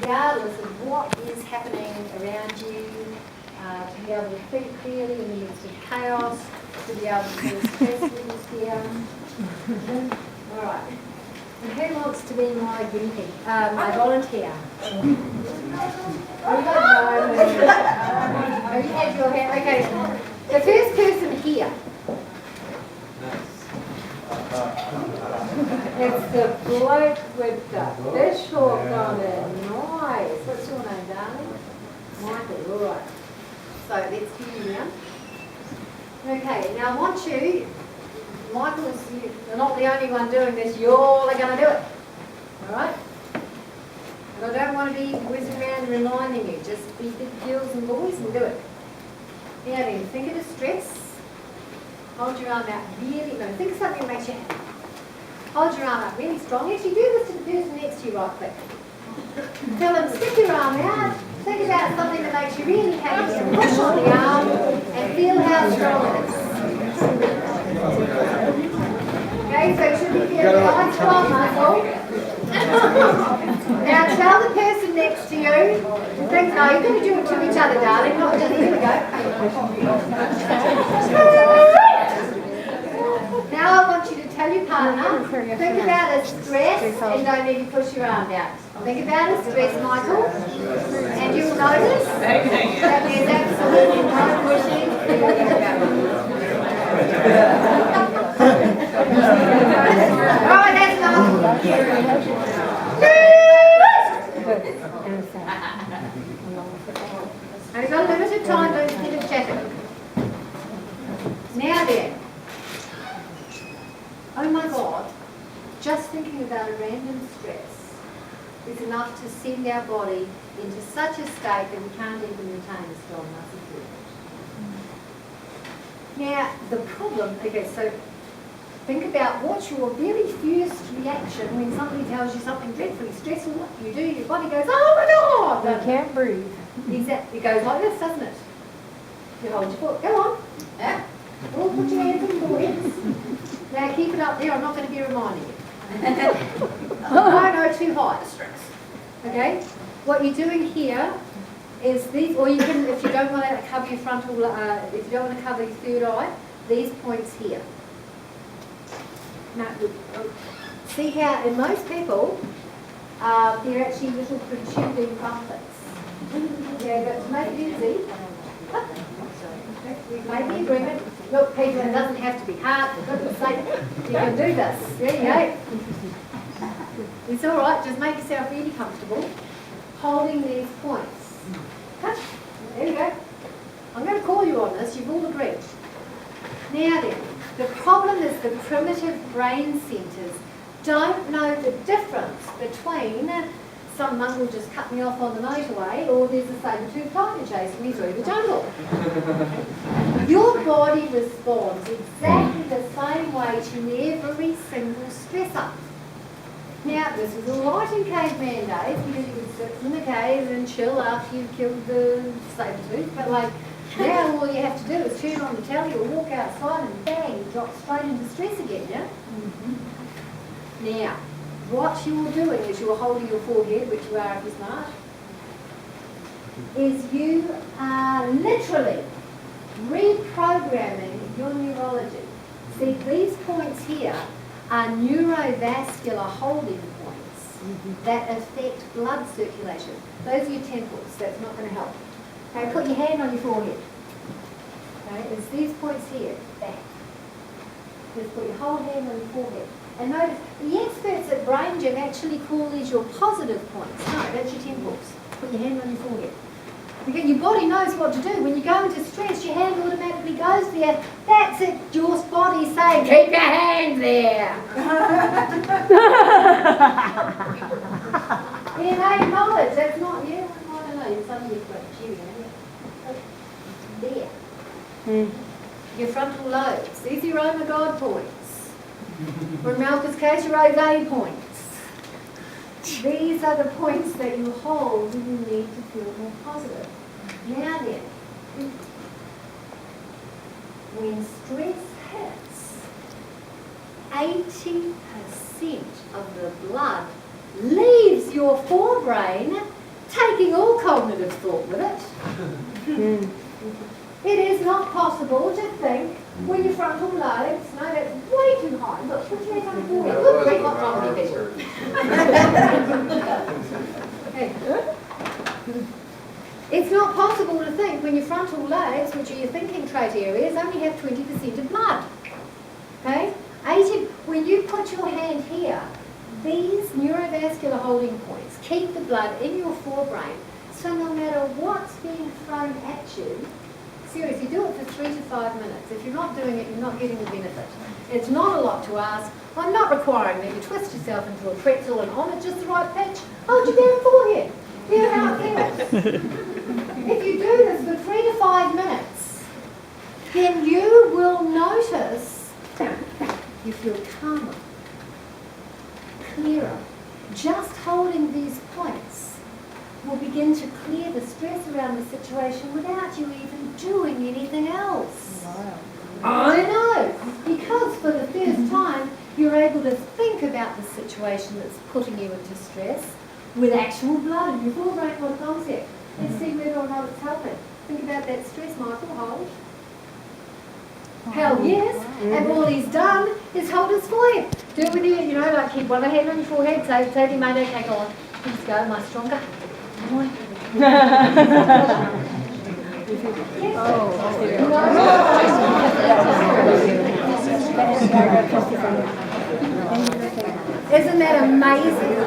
regardless of what is happening around you, to be able to think clearly in the midst of chaos, to be able to bring stress levels down. All right. And who wants to be my guinea pig? My volunteer? Oh, you had your hand. Okay. The first person here. It's the bloke with the fish hook on it. Nice. What's your name, darling? Michael. All right. So let's do you now. Okay. Now I want you. Michael, you're not the only one doing this. You all are going to do it. All right? And I don't want to be whizzing around reminding you. Just be big girls and boys and do it. Now then, think of the stress. Hold your arm out really. No, think of something that makes you happy. Hold your arm up really strong. Actually, do this to the person next to you right quick. Tell them, stick your arm out. Think about something that makes you really happy and push on the arm and feel how strong it is. Okay, so it should be feeling nice strong muscle. Now tell the person next to you, think, no, you're going to do it to each other, darling, not just, here we go. Now I want you to tell your partner, think about a stress and don't let you push your arm down. Think about a stress, Michael, and you'll notice that there's absolutely no pushing. Alright, that's enough. And we've got a limited time, don't keep chatting. Now then, oh my God, just thinking about a random stress is enough to send our body into such a state that we can't even retain a strong muscle fluid. Now, the problem, okay, so think about what's your very first reaction when somebody tells you something dreadfully stressful. What do? Your body goes, oh my God! You can't breathe. Exactly. It goes like this, doesn't it? You hold your foot. Go on. Yeah. Well, put your hands in your hips. Now keep it up there. I'm not going to be reminding you. No, too high. Stress. Okay? What you're doing here is these, or you can, if you don't want to cover your frontal, if you don't want to cover your third eye, these points here. Now, see how in most people, they're actually little protruding frontlets. Yeah, but to make it easy, we've made the agreement. Look, people, it doesn't have to be hard, for goodness sake. You can do this. There you go. It's all right, just make yourself really comfortable holding these points. There you go. I'm going to call you on this, you've all agreed. Now then, the problem is the primitive brain centres don't know the difference between some mongrel just cut me off on the motorway or there's a saber-toothed tiger chasing me through the jungle. Your body responds exactly the same way to every single stressor. Now, this was all right in caveman days because you could sit in the cave and chill after you've killed the saber-tooth, but like now all you have to do is turn on the telly or walk outside and bang, you drop straight into stress again, yeah? Mm-hmm. Now, what you're doing is you're holding your forehead, which you are if you're smart, is you are literally reprogramming your neurology. See, these points here are neurovascular holding points that affect blood circulation. Those are your temples, that's not going to help. Okay, put your hand on your forehead. Okay, it's these points here, back. Just put your whole hand on your forehead. And notice, the experts at Brain Gym actually call these your positive points. No, that's your temples. Put your hand on your forehead. Because your body knows what to do. When you go into stress, your hand automatically goes there. That's it. Your body's saying, keep your hand there. Innate knowledge. That's not you. I don't know. You're suddenly chewing. There. Your frontal lobes. These are your oh my God points. Or in Malcolm's case, your OV points. These are the points that you hold when you need to feel more positive. Now then, when stress hits, 80% of the blood leaves your forebrain taking all cognitive thought with it. It is not possible to think when your frontal lobes, no, that's way too high. Look, put your hands on the forehead. Look, great hot comedy people. Okay. It's not possible to think when your frontal lobes, which are your thinking trait areas, only have 20% of blood. Okay? When you put your hand here, these neurovascular holding points keep the blood in your forebrain, so no matter what's being thrown at you, seriously, do it for 3 to 5 minutes. If you're not doing it, you're not getting the benefit. It's not a lot to ask. I'm not requiring you to twist yourself into a pretzel and on at just the right pitch. Hold your damn forehead. Feel how it feels. If you do this for 3 to 5 minutes, then you will notice you feel calmer, clearer. Just holding these points will begin to clear the stress around the situation without you even doing anything else. Wow. I know, because for the first time you're able to think about the situation that's putting you into stress with actual blood in your forebrain concept. Let's see whether or not it's helping. Think about that stress, Michael. Hold. Hell yes. And all he's done is hold his forehead. Do it with you know, like keep one hand on your forehead, say to mate, okay, go on. Let's go, am I stronger? Come on. Isn't that amazing?